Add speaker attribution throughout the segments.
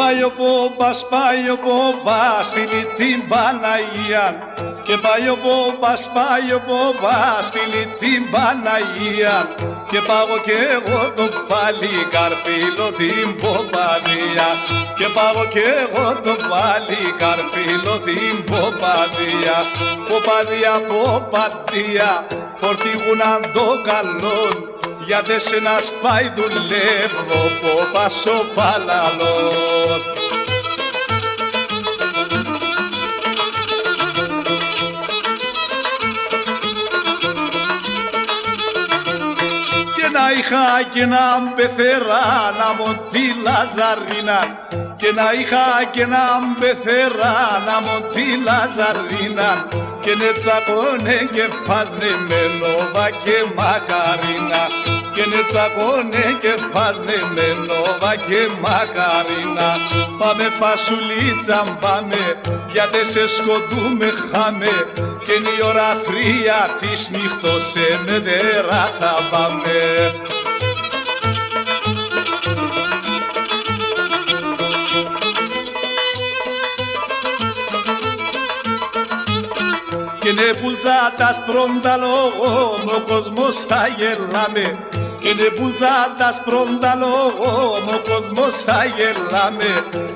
Speaker 1: πάει ο Μπόμπας, φίλη την Παναγία. Και πάει ο Μπόμπας, φίλη την Παναγία. Και πάω κι εγώ το παλικαρφίλο την Ποπαδία. Και πάω κι εγώ το παλικαρφίλο την Ποπαδία. Ποπαδία, φορτίγουναν το καλόν. Γιατί σε να σπάει δουλεύω, Πόπας ο παλαλός. Και να είχα και να μπεθέρα να μου τη Λαζαρίνα. Και να είχα και να μπεθέρα να μου τη Λαζαρίνα. Και ναι τσακώνε και φάσνε με νόβα και μακαρίνα. Και ναι τσακώνε και φάσνε με νόβα και μακαρίνα. Πάμε φασουλίτσα πάμε, γιατί σε σκοτούμε χάμε. Και είναι η ώρα 3 της νύχτος σε μετερά θα πάμε. Και είναι πουλτζά τα σπρόντα λόγω, ο κόσμος θα γελάμε. Και είναι πουλτζά τα σπρόντα λόγω, ο κόσμος θα γελάμε.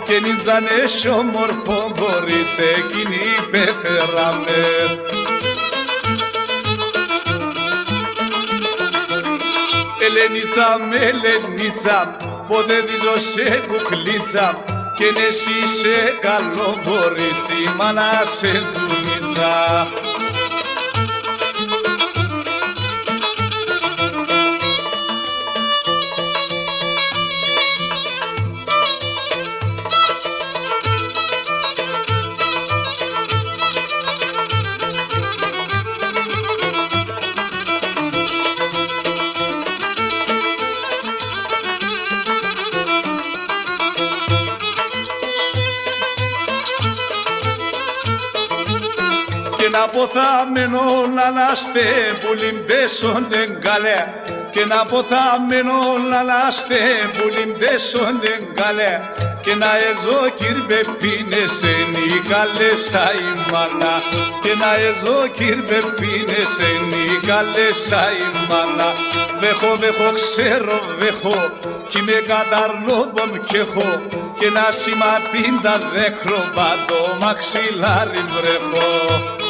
Speaker 1: Και νιτζάνε σιωμορφό κορίτσε, εκείνη πεθεράμε. Ελενίτσα, πότε δίζω σε κουκλίτσα. Και είναι εσύ σε καλό κορίτσι, μάνα σε τζουνίτσα. Και να ποθάμενο λαλάστε που λιμπέσον εγκαλέ. Και να ποθάμενο λαλάστε που λιμπέσον εγκαλέ. Και να εζώ κύρπε πίνεσεν η καλέσα η μάνα. Και να εζώ κύρπε πίνεσεν η καλέσα η μάνα. Βέχω ξέρω βέχω κι με καταρλόμπομ κι έχω. Και να σηματίν τα δέκρο πάντο μαξιλάρι βρέχω.